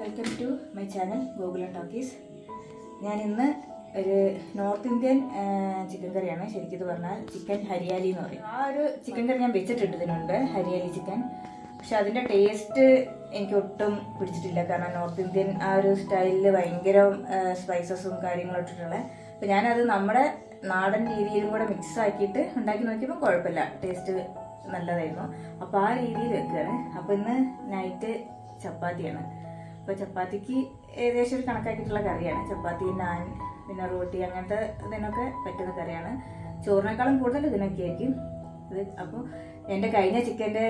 Welcome to my channel Gokulam talkies. ഞാൻ ഇന്ന് ഒരു നോർത്ത് ഇന്ത്യൻ ചിക്കൻ കറിയാണ്. ശരിക്കും ഇത് പറഞ്ഞാൽ ചിക്കൻ ഹരിയാലി എന്ന് പറയും. ആ ഒരു ചിക്കൻ കറി ഞാൻ വെച്ചിട്ടുണ്ട് ഇതിനു മുൻപ്, ഹരിയാലി ചിക്കൻ. പക്ഷെ അതിൻ്റെ ടേസ്റ്റ് എനിക്ക് ഒട്ടും പിടിച്ചിട്ടില്ല. കാരണം നോർത്ത് ഇന്ത്യൻ ആ ഒരു സ്റ്റൈലിൽ ഭയങ്കര സ്പൈസസും കാര്യങ്ങളും ഇട്ടിട്ടുള്ളത്. അപ്പോൾ ഞാനത് നമ്മുടെ നാടൻ രീതിയിലും കൂടെ മിക്സ് ആക്കിയിട്ട് ഉണ്ടാക്കി നോക്കിയപ്പോൾ കുഴപ്പമില്ല, ടേസ്റ്റ് നല്ലതായിരുന്നു. അപ്പോൾ ആ രീതിയിൽ വെക്കുകയാണ്. അപ്പോൾ ഇന്ന് നൈറ്റ് ചപ്പാത്തിയാണ്. അപ്പോൾ ചപ്പാത്തിക്ക് ഏകദേശം ഒരു കണക്കാക്കിയിട്ടുള്ള കറിയാണ്. ചപ്പാത്തി, നാൻ, പിന്നെ റോട്ടി, അങ്ങനത്തെ ഇതിനൊക്കെ പറ്റുന്ന കറിയാണ്. ചോറിനേക്കാളും കൂടുതൽ ഇതിനൊക്കെ ആയിരിക്കും ഇത്. അപ്പോൾ എൻ്റെ കഴിഞ്ഞ ചിക്കൻ്റെ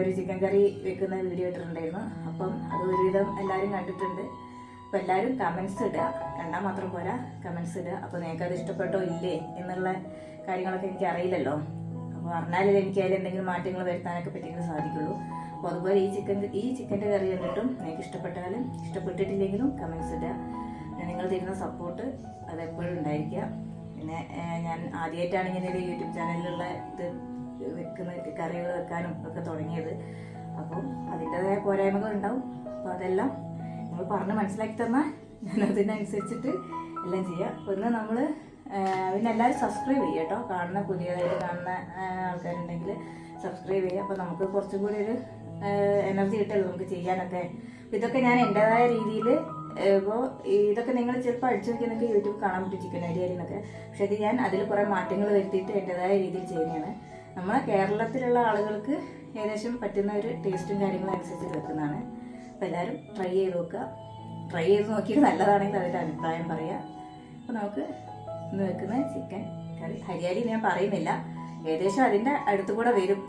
ഒരു ചിക്കൻ കറി വെക്കുന്ന വീഡിയോ ഇട്ടിട്ടുണ്ടായിരുന്നു. അപ്പം അത് ഒരുവിധം എല്ലാവരും കണ്ടിട്ടുണ്ട്. അപ്പോൾ എല്ലാവരും കമൻസ് ഇടുക, കണ്ടാൽ മാത്രം പോരാ, കമൻസ് ഇടുക. അപ്പോൾ നിങ്ങൾക്ക് അത് ഇഷ്ടപ്പെട്ടോ ഇല്ലേ എന്നുള്ള കാര്യങ്ങളൊക്കെ എനിക്ക് അറിയില്ലല്ലോ. അപ്പോൾ പറഞ്ഞാലേ എനിക്ക് അതിൽ എന്തെങ്കിലും മാറ്റങ്ങൾ വരുത്താനൊക്കെ പറ്റിയെങ്കിൽ സാധിക്കുള്ളൂ. അപ്പോൾ അതുപോലെ ഈ ചിക്കൻ്റെ കറി കണ്ടിട്ടും നിങ്ങൾക്ക് ഇഷ്ടപ്പെട്ടാലും ഇഷ്ടപ്പെട്ടിട്ടില്ലെങ്കിലും കമൻസ് ഇടുക. നിങ്ങൾ തരുന്ന സപ്പോർട്ട് അതെപ്പോഴും ഉണ്ടായിരിക്കുക. പിന്നെ ഞാൻ ആദ്യമായിട്ടാണ് ഇങ്ങനെ ഒരു യൂട്യൂബ് ചാനലിലുള്ള ഇത് വെക്കുന്ന കറികൾ വെക്കാനും ഒക്കെ തുടങ്ങിയത്. അപ്പം അതിൻ്റെതായ പോരായ്മകൾ ഉണ്ടാവും. അപ്പോൾ അതെല്ലാം നിങ്ങൾ പറഞ്ഞ് മനസ്സിലാക്കി തന്നാൽ ഞാൻ അതിനനുസരിച്ചിട്ട് എല്ലാം ചെയ്യാം. അപ്പോൾ ഇന്ന് നമ്മൾ പിന്നെ എല്ലാവരും സബ്സ്ക്രൈബ് ചെയ്യുക കേട്ടോ. പുതിയതായിട്ട് കാണുന്ന ആൾക്കാരുണ്ടെങ്കിൽ സബ്സ്ക്രൈബ് ചെയ്യുക. അപ്പോൾ നമുക്ക് കുറച്ചും കൂടി ഒരു എനർജി കിട്ടുമല്ലോ നമുക്ക് ചെയ്യാനൊക്കെ. ഇതൊക്കെ ഞാൻ എൻ്റെതായ രീതിയിൽ ഇപ്പോൾ ഇതൊക്കെ നിങ്ങൾ ചിലപ്പോൾ അടിച്ചു നോക്കി നിങ്ങൾക്ക് യൂട്യൂബ് കാണാൻ പറ്റും, ചിക്കൻ ഹരിയാലിന്നൊക്കെ. പക്ഷേ ഇത് ഞാൻ അതിൽ കുറേ മാറ്റങ്ങൾ വരുത്തിയിട്ട് എൻ്റെതായ രീതിയിൽ ചെയ്യുന്നതാണ്. നമ്മളെ കേരളത്തിലുള്ള ആളുകൾക്ക് ഏകദേശം പറ്റുന്ന ഒരു ടേസ്റ്റും കാര്യങ്ങളും അനുസരിച്ച് വെക്കുന്നതാണ്. അപ്പോൾ എല്ലാവരും ട്രൈ ചെയ്ത് നോക്കുക. ട്രൈ ചെയ്ത് നോക്കിയിട്ട് നല്ലതാണെങ്കിൽ അതിൻ്റെ അഭിപ്രായം പറയുക. അപ്പോൾ നമുക്ക് ഇന്ന് വെക്കുന്ന ചിക്കൻ കറി ഹരിയാലി ഞാൻ പറയുന്നില്ല, ഏകദേശം അതിൻ്റെ അടുത്ത് കൂടെ വരും.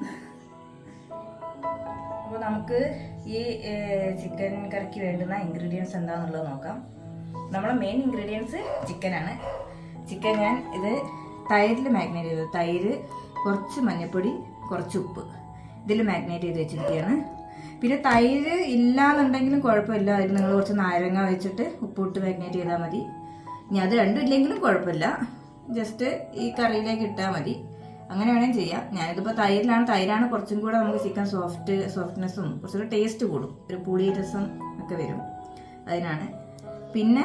അപ്പോൾ നമുക്ക് ഈ ചിക്കൻ കറിക്ക് വേണ്ടുന്ന ഇൻഗ്രീഡിയൻസ് എന്താണെന്നുള്ളത് നോക്കാം. നമ്മളെ മെയിൻ ഇൻഗ്രീഡിയൻസ് ചിക്കനാണ്. ചിക്കൻ ഞാൻ ഇത് തൈരിൽ മാഗ്നേറ്റ് ചെയ്തത്. തൈര്, കുറച്ച് മഞ്ഞൾപ്പൊടി, കുറച്ച് ഉപ്പ്, ഇതിൽ മാഗ്നേറ്റ് ചെയ്ത് വെച്ചിരിക്കുകയാണ്. പിന്നെ തൈര് ഇല്ലാന്നുണ്ടെങ്കിലും കുഴപ്പമില്ല, അതിൽ നിങ്ങൾ കുറച്ച് നാരങ്ങ വെച്ചിട്ട് ഉപ്പിട്ട് മാഗ്നേറ്റ് ചെയ്താൽ മതി. ഇനി അത് രണ്ടും ഇല്ലെങ്കിലും കുഴപ്പമില്ല, ജസ്റ്റ് ഈ കറിയിലേക്ക് ഇട്ടാൽ മതി. അങ്ങനെ വേണമെങ്കിൽ ചെയ്യാം. ഞാനിതിപ്പോൾ തൈരാണ് കുറച്ചും കൂടെ നമുക്ക് ചിക്കൻ സോഫ്റ്റ്നെസ്സും കുറച്ചുകൂടെ ടേസ്റ്റ് കൂടും, ഒരു പുളി രസം ഒക്കെ വരും, അതിനാണ്. പിന്നെ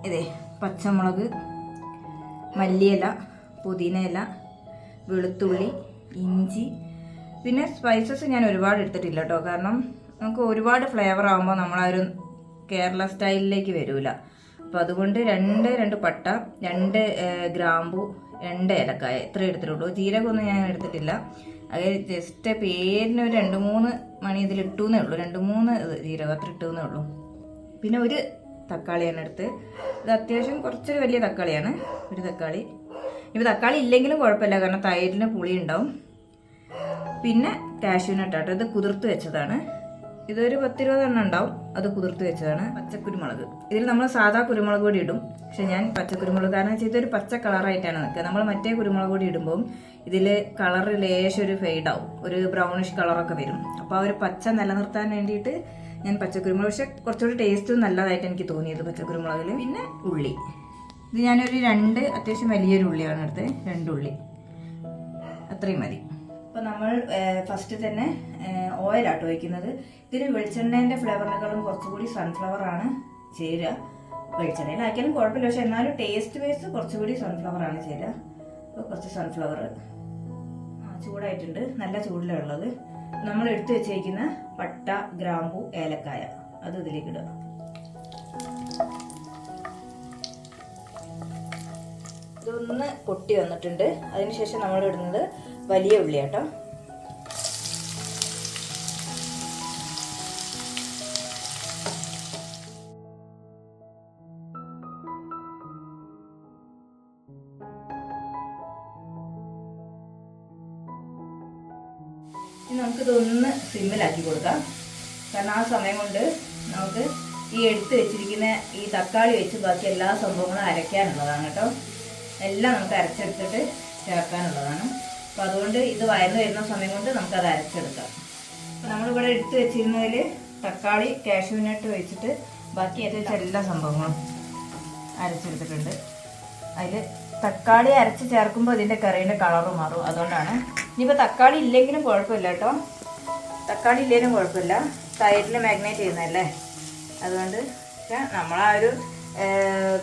ഇതേ പച്ചമുളക്, മല്ലിയില, പുതിനയില, വെളുത്തുള്ളി, ഇഞ്ചി. പിന്നെ സ്പൈസസ് ഞാൻ ഒരുപാട് എടുത്തിട്ടില്ല കേട്ടോ, കാരണം നമുക്ക് ഒരുപാട് ഫ്ലേവർ ആകുമ്പോൾ നമ്മളൊരു കേരള സ്റ്റൈലിലേക്ക് വരില്ല. അപ്പോൾ അതുകൊണ്ട് രണ്ട് പട്ട, 2 ഗ്രാമ്പു, 2 ഏലക്കായ, ഇത്ര എടുത്തിട്ടുള്ളൂ. ജീരകമൊന്നും ഞാൻ എടുത്തിട്ടില്ല. അത് ജസ്റ്റ് പേരിന് ഒരു 2-3 മണി ഇതിലിട്ടൂന്നേ ഉള്ളൂ, 2-3 ജീരകം അത്ര ഇട്ടൂന്നേ ഉള്ളൂ. പിന്നെ ഒരു തക്കാളിയാണ് എടുത്ത്. ഇത് അത്യാവശ്യം കുറച്ചൊരു വലിയ തക്കാളിയാണ്, ഒരു തക്കാളി. ഇപ്പോൾ തക്കാളി ഇല്ലെങ്കിലും കുഴപ്പമില്ല, കാരണം തൈരിന് പുളി ഉണ്ടാവും. പിന്നെ കാഷ്യൂനട്ടാട്ടോ, ഇത് കുതിർത്ത് വെച്ചതാണ്. ഇതൊരു 10-20 എണ്ണം ഉണ്ടാവും, അത് കുതിർത്ത് വെച്ചതാണ്. പച്ചക്കുരുമുളക്, ഇതിൽ നമ്മൾ സാധാ കുരുമുളക് പൊടി ഇടും, പക്ഷെ ഞാൻ പച്ചക്കുരുമുളക്, കാരണം വെച്ചാൽ ഇതൊരു പച്ച കളറായിട്ടാണ് നിൽക്കുക. നമ്മൾ മറ്റേ കുരുമുളക് പൊടി ഇടുമ്പോൾ ഇതിൽ കളർ ലേശം ഒരു ഫെയ്ഡാവും, ഒരു ബ്രൗണിഷ് കളറൊക്കെ വരും. അപ്പോൾ ആ ഒരു പച്ച നിലനിർത്താൻ വേണ്ടിയിട്ട് ഞാൻ പച്ചക്കുരുമുളക്, പക്ഷെ കുറച്ചുകൂടി ടേസ്റ്റും നല്ലതായിട്ട് എനിക്ക് തോന്നിയത് പച്ചക്കുരുമുളകിൽ. പിന്നെ ഉള്ളി, ഇത് ഞാനൊരു 2 അത്യാവശ്യം വലിയൊരു ഉള്ളിയാണ് എടുത്തത്, 2 ഉള്ളി, അത്രയും മതി. അപ്പോൾ നമ്മൾ ഫസ്റ്റ് തന്നെ ഓയിലാട്ടോ വയ്ക്കുന്നത്. ഇതിന് വെളിച്ചെണ്ണേൻ്റെ ഫ്ലേവറിനേക്കാളും കുറച്ചുകൂടി സൺഫ്ലവറാണ് ചേരുക. വെളിച്ചെണ്ണയിലാക്കിയാലും കുഴപ്പമില്ല, പക്ഷെ എന്നാലും ടേസ്റ്റ് വൈസ് കുറച്ചുകൂടി സൺഫ്ലവറാണ് ചേരുക. അപ്പോൾ കുറച്ച് സൺഫ്ലവർ ചൂടായിട്ടുണ്ട്, നല്ല ചൂടിലാണ് ഉള്ളത്. നമ്മൾ എടുത്തു വെച്ചേക്കുന്ന പട്ട, ഗ്രാമ്പു, ഏലക്കായ, അത് ഇതിലേക്ക് ഇടുക. ഇതൊന്ന് പൊട്ടി വന്നിട്ടുണ്ട്. അതിനുശേഷം നമ്മൾ ഇടുന്നത് വലിയ ഉള്ളിയാട്ടോ. ഇനി നമുക്കിതൊന്ന് സിമ്മിലാക്കി കൊടുക്കാം, കാരണം ആ സമയം കൊണ്ട് നമുക്ക് ഈ എടുത്ത് വെച്ചിരിക്കുന്ന ഈ തക്കാളി വെച്ച് ബാക്കി എല്ലാ സംഭവങ്ങളും അരയ്ക്കാനുള്ളതാണ് കേട്ടോ. എല്ലാം നമുക്ക് അരച്ചെടുത്തിട്ട് ചേർക്കാനുള്ളതാണ്. അപ്പോൾ അതുകൊണ്ട് ഇത് വയന്ന് വരുന്ന സമയം കൊണ്ട് നമുക്കത് അരച്ചെടുക്കാം. അപ്പോൾ നമ്മളിവിടെ എടുത്ത് വെച്ചിരുന്നതിൽ തക്കാളി, കാഷ്യൂനട്ട് വെച്ചിട്ട് ബാക്കി ഏകദേശം എല്ലാ സംഭവങ്ങളും അരച്ചെടുത്തിട്ടുണ്ട്. അതിൽ തക്കാളി അരച്ച് ചേർക്കുമ്പോൾ ഇതിൻ്റെ കറീൻ്റെ കളറ് മാറും, അതുകൊണ്ടാണ്. ഇനിയിപ്പോൾ തക്കാളി ഇല്ലെങ്കിലും കുഴപ്പമില്ല കേട്ടോ, തക്കാളി ഇല്ലെങ്കിലും കുഴപ്പമില്ല, തൈരിൽ മാഗ്നേറ്റ് ചെയ്യുന്നതല്ലേ. അതുകൊണ്ട് നമ്മളാ ഒരു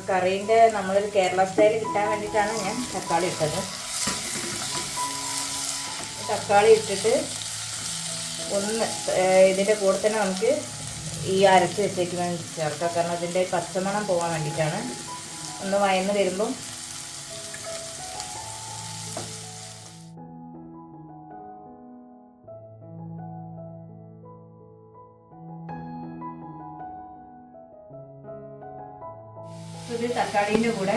കറീൻ്റെ നമ്മളൊരു കേരള സ്റ്റൈൽ കിട്ടാൻ വേണ്ടിയിട്ടാണ് ഞാൻ തക്കാളി ഇട്ടത്. തക്കാളി ഇട്ടിട്ട് ഒന്ന് ഇതിൻ്റെ കൂടെ തന്നെ നമുക്ക് ഈ അരച്ച് വെച്ചേക്ക് വേണ്ടി ചേർക്കാം. കാരണം അതിൻ്റെ പച്ചമണം പോകാൻ വേണ്ടിയിട്ടാണ്. ഒന്ന് വയന്ന് വരുമ്പം ഇത് തക്കാളീൻ്റെ കൂടെ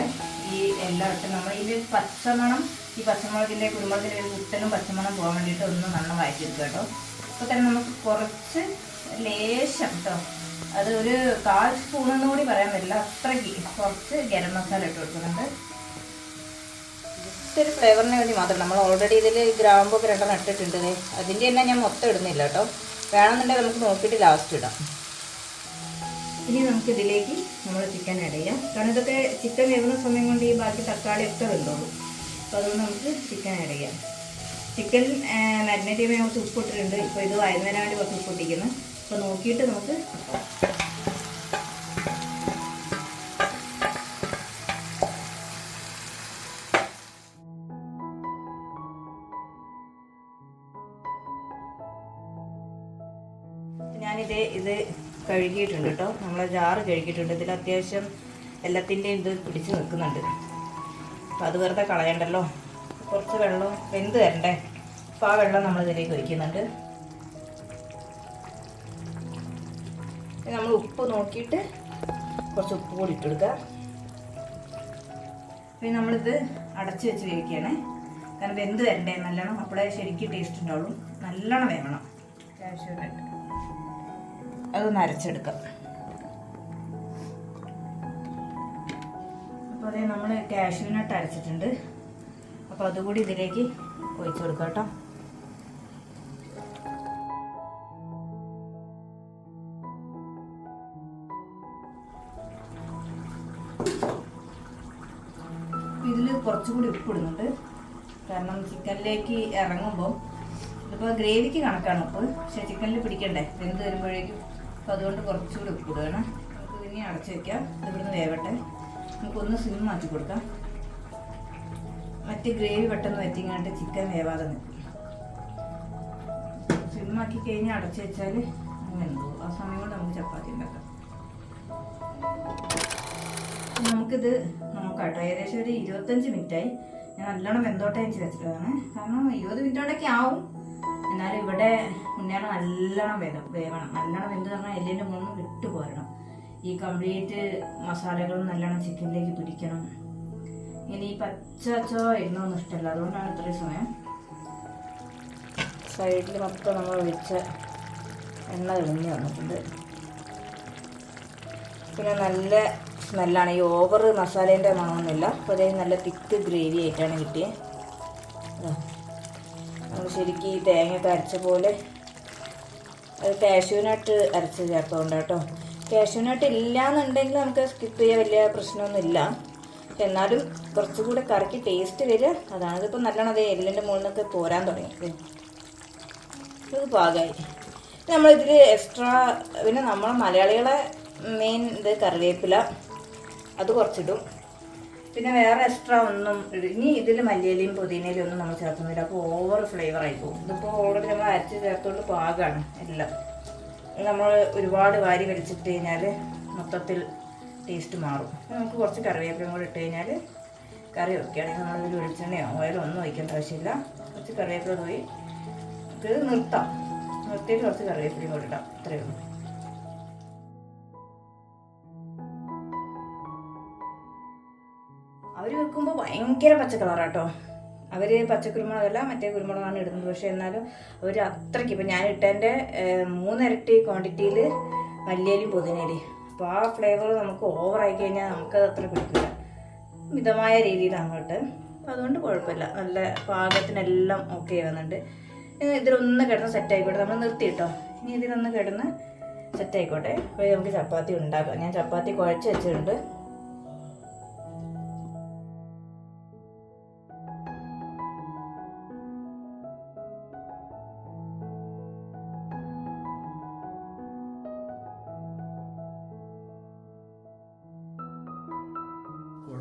ഈ എല്ലാം ഇട്ട് നമ്മൾ ഇതിൻ്റെ പച്ചമണം, ഈ പച്ചമുളകിൻ്റെ കുരുമുളകിൻ്റെ ഒരു കുട്ടനും പച്ചമണം പോകാൻ വേണ്ടിയിട്ട് ഒന്ന് നന്നായി വഴറ്റിയെടുക്കുക കേട്ടോ. അപ്പോൾ തന്നെ നമുക്ക് കുറച്ച് ലേശം കേട്ടോ, അത് ഒരു 1/4 സ്പൂണെന്ന് കൂടി പറയാൻ പറ്റില്ല, അത്രയ്ക്ക് കുറച്ച് ഗരം മസാല ഇട്ട് കൊടുക്കുന്നുണ്ട്. ജസ്റ്റ് ഒരു ഫ്ലേവറിന് വേണ്ടി മാത്രം. നമ്മൾ ഓൾറെഡി ഇതിൽ ഗ്രാമ്പൊക്കെ 2 ഇട്ടിട്ടുണ്ട്. അതിൻ്റെ തന്നെ ഞാൻ മൊത്തം ഇടുന്നില്ല കേട്ടോ. വേണമെന്നുണ്ടെങ്കിൽ നമുക്ക് നോക്കിയിട്ട് ലാസ്റ്റ് ഇടാം. ഇനി നമുക്ക് ഇതിലേക്ക് നമ്മൾ ചിക്കൻ ആഡ് ചെയ്യാം. കാരണം ഇതൊക്കെ ചിക്കൻ വേവുന്ന സമയം കൊണ്ട് ഈ ബാക്കി തക്കാളിയൊക്കെ വെന്തോളൂ. അപ്പോൾ അതുകൊണ്ട് നമുക്ക് ചിക്കൻ ആഡ് ചെയ്യാം. ചിക്കൻ മാരിനേറ്റ് ചെയ്യുമ്പോൾ കുറച്ച് ഉപ്പ് ഇട്ടിട്ടുണ്ട്. ഇപ്പോൾ ഇത് വയറുന്നതിന് വേണ്ടി കുറച്ച് ഉപ്പ് ഇട്ടിരിക്കുന്നു. അപ്പോൾ നോക്കിയിട്ട് നമുക്ക് ഇത് കഴുകിയിട്ടുണ്ട് കേട്ടോ. നമ്മളെ ജാറ് കഴുകിയിട്ടുണ്ട്. ഇതിൽ അത്യാവശ്യം എല്ലാത്തിൻ്റെയും ഇത് പിടിച്ച് നിൽക്കുന്നുണ്ട്. അപ്പോൾ അത് വെറുതെ കളയണ്ടല്ലോ. കുറച്ച് വെള്ളം വെന്ത് തരണ്ടേ, അപ്പോൾ ആ വെള്ളം നമ്മൾ ഇതിലേക്ക് ഒഴിക്കുന്നുണ്ട്. നമ്മൾ ഉപ്പ് നോക്കിയിട്ട് കുറച്ച് ഉപ്പ് കൂടി ഇട്ടെടുക്കുക. പിന്നെ നമ്മളിത് അടച്ച് വെച്ച് വേവിക്കുകയാണ്. കാരണം വെന്ത് വരണ്ടേ നല്ലോണം, അപ്പോഴേ ശരിക്കും ടേസ്റ്റ് ഉണ്ടാവുള്ളൂ. നല്ലോണം വേവണം. കാഷ്യൂനട്ട് അതൊന്ന് അരച്ചെടുക്കാം. അപ്പോൾ അതേ നമ്മൾ കാഷ്യൂനട്ട് അരച്ചിട്ടുണ്ട്. അപ്പോൾ അതുകൂടി ഇതിലേക്ക് ഒഴിച്ചു കൊടുക്കാം കേട്ടോ. ഇതിൽ കുറച്ചുകൂടി ഉപ്പ് ഇടുന്നുണ്ട്. കാരണം ചിക്കനിലേക്ക് ഇറങ്ങുമ്പോൾ ഇതിപ്പോൾ ഗ്രേവിക്ക് കണക്കാണ് ഉപ്പ്, പക്ഷേ ചിക്കനിൽ പിടിക്കണ്ടേ വെന്ത് വരുമ്പോഴേക്കും. അപ്പോൾ അതുകൊണ്ട് കുറച്ചുകൂടി ഉപ്പ് ഇടുകയാണ്. നമുക്ക് ഇനി അടച്ചു വയ്ക്കാം. ഇതിവിടുന്ന് വേവട്ടെ. നമുക്കൊന്ന് സിം മാറ്റി കൊടുക്കാം. മറ്റ് ഗ്രേവി പെട്ടെന്ന് വറ്റിങ്ങാണ്ട് ചിക്കൻ വേവാതെ നിൽക്കും. സിമ്മാക്കി കഴിഞ്ഞാൽ അടച്ചു വെച്ചാൽ അങ്ങനെ ഉണ്ടാവും. ആ സമയം കൊണ്ട് നമുക്ക് ചപ്പാത്തി ഉണ്ടാക്കാം. നമുക്കിത് നോക്കാം കേട്ടോ. ഏകദേശം ഒരു 25 മിനിറ്റായി. ഞാൻ നല്ലോണം വെന്തോട്ടം വെച്ച് വെച്ചിട്ടതാണ്. കാരണം 20 മിനിറ്റോടൊക്കെ ആവും. എന്നാലും ഇവിടെ മുന്നേണം നല്ലോണം വേവണം. നല്ലോണം വെന്ത് പറഞ്ഞാൽ എല്ലിൻ്റെ മുകളിൽ വിട്ടു പോരണം. ഈ കംപ്ലീറ്റ് മസാലകളും നല്ലോണം ചിക്കനിലേക്ക് പിടിക്കണം. ഇനി ഈ പച്ചച്ചോ ഇരുന്നൊന്നും ഇഷ്ടമല്ല. അതുകൊണ്ടാണ് ഇത്രയും സമയം. സൈഡിൽ മൊത്തം നമ്മൾ ഒഴിച്ച എണ്ണ തെളിഞ്ഞ് വന്നിട്ടുണ്ട്. പിന്നെ നല്ല സ്മെല്ലാണ്. ഈ ഓവർ മസാലേൻ്റെ മണമൊന്നുമില്ല. അപ്പോൾ അതേ നല്ല തിക്ക് ഗ്രേവി ആയിട്ടാണ് കിട്ടിയത്. നമ്മൾ ശരിക്കും ഈ തേങ്ങയൊക്കെ അരച്ച പോലെ. അത് കാഷ്യൂനട്ട് അരച്ച് ചേർത്തുകൊണ്ട് കേട്ടോ. കാഷ്യൂനട്ട് ഇല്ലയെന്നുണ്ടെങ്കിൽ നമുക്ക് സ്കിപ്പ് ചെയ്യാൻ വലിയ പ്രശ്നമൊന്നുമില്ല. എന്നാലും കുറച്ചുകൂടെ കറിക്ക് ടേസ്റ്റ് വരിക അതാണ്. ഇതിപ്പോൾ നല്ലോണം അതേ എല്ലിൻ്റെ മുകളിൽ നിന്നൊക്കെ പോരാൻ തുടങ്ങി. ഇത് പാകമായി. നമ്മളിതിൽ എക്സ്ട്രാ പിന്നെ നമ്മൾ മലയാളികളെ മെയിൻ ഇത് കറിവേപ്പില, അത് കുറച്ചിടും. പിന്നെ വേറെ എക്സ്ട്രാ ഒന്നും ഇനി ഇതിൽ മല്ലിയിലയും പുതിനയിലും ഒന്നും നമ്മൾ ചേർക്കുന്നില്ല. അപ്പോൾ ഓവർ ഫ്ലേവർ ആയി പോകും. ഇതിപ്പോൾ ഓൾറെഡി നമ്മൾ അരച്ച് ചേർത്തുകൊണ്ട് പാകമാണ് എല്ലാം. നമ്മൾ ഒരുപാട് വാരി വലിച്ചിട്ട് കഴിഞ്ഞാൽ മൊത്തത്തിൽ ടേസ്റ്റ് മാറും. നമുക്ക് കുറച്ച് കറിവേപ്പിലയും കൂടി ഇട്ട് കഴിഞ്ഞാൽ കറി വയ്ക്കുകയാണെങ്കിൽ നമ്മളിതിൽ വെളിച്ചെണ്ണയോ ഓയിലോ ഒന്നും ഒഴിക്കേണ്ട ആവശ്യമില്ല. കുറച്ച് കറിവേപ്പില പോയി ഇത് നിർത്താം. നിർത്തിയിട്ട് കുറച്ച് കറിവേപ്പിലയും കൂടി ഇടാം. അത്രയേ ഉള്ളൂ. അവർ വെക്കുമ്പോൾ ഭയങ്കര പച്ച കളറാട്ടോ. അവർ പച്ചക്കുരുമുളകല്ല മറ്റേ കുരുമുളകാണ് ഇടുന്നത്. പക്ഷേ എന്നാലും അവർ അത്രയ്ക്ക് ഇപ്പം ഞാൻ ഇട്ടതിൻ്റെ 3 ഇരട്ടി ക്വാണ്ടിറ്റിയിൽ മല്ലിയിലയും പുതിനയിലയും. അപ്പോൾ ആ ഫ്ലേവർ നമുക്ക് ഓവറായി കഴിഞ്ഞാൽ നമുക്കത് അത്ര പിടിക്കില്ല. മിതമായ രീതിയിലാണ് ഇട്ട്. അപ്പോൾ അതുകൊണ്ട് കുഴപ്പമില്ല. നല്ല പാകത്തിനെല്ലാം ഓക്കെ ആവുന്നുണ്ട്. ഇതിലൊന്ന് കിടന്ന് സെറ്റായിക്കോട്ടെ. നമ്മൾ നിർത്തിയിട്ടോ. ഇനി ഇതിലൊന്ന് കിടന്ന് സെറ്റായിക്കോട്ടെ. അപ്പോൾ നമുക്ക് ചപ്പാത്തി ഉണ്ടാക്കാം. ഞാൻ ചപ്പാത്തി കുഴച്ച് വെച്ചിട്ടുണ്ട്.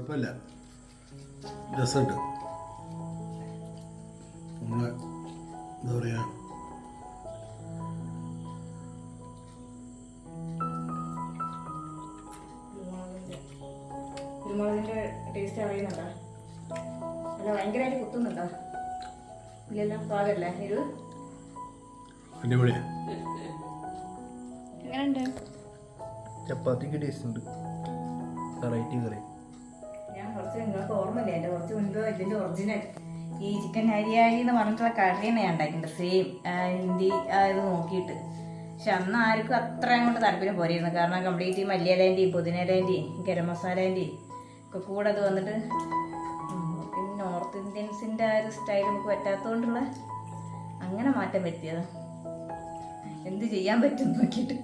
കുഴപ്പമില്ല, രസമുണ്ട്. നമ്മളെ എന്താ പറയുക, കുരുമുളകിന്റെ ടേസ്റ്റ് അറിയുന്നുണ്ടോ? അല്ല ഭയങ്കരമായിട്ട് കുത്തുന്നുണ്ടോ? ഇല്ലല്ലോ, പാകല്ലേ ഇത്? അടിപൊളിയാ. എങ്ങനെയുണ്ട്? ചപ്പാത്തിക്ക് ടേസ്റ്റ് ഉണ്ട്, വെറൈറ്റി കറി. ഞാൻ കുറച്ച് നിങ്ങൾക്ക് ഓർമ്മയില്ല, എൻ്റെ കുറച്ച് മുൻപ് ഇതിൻ്റെ ഒറിജിനൽ ഈ ചിക്കൻ ഹരിയായി എന്ന് പറഞ്ഞിട്ടുള്ള കറിയാണ് ഞാൻ ഉണ്ടാക്കിയിട്ടുണ്ട്, സെയിം ഹിന്ദി ഇത് നോക്കിയിട്ട്. പക്ഷെ അന്ന് ആർക്കും അത്രയും കൊണ്ട് താല്പര്യം പോരായിരുന്നു. കാരണം കംപ്ലീറ്റ് ഈ മല്ലിയിലേൻ്റെയും പുതിനയിലേൻ്റെയും ഗരം മസാലേൻ്റെയും ഒക്കെ കൂടെ അത് വന്നിട്ട് പിന്നെ നോർത്ത് ഇന്ത്യൻസിൻ്റെ ആ ഒരു സ്റ്റൈൽ നമുക്ക് പറ്റാത്തതുകൊണ്ടുള്ള അങ്ങനെ മാറ്റം വരുത്തിയത്. എന്ത് ചെയ്യാൻ പറ്റും നോക്കിയിട്ട്.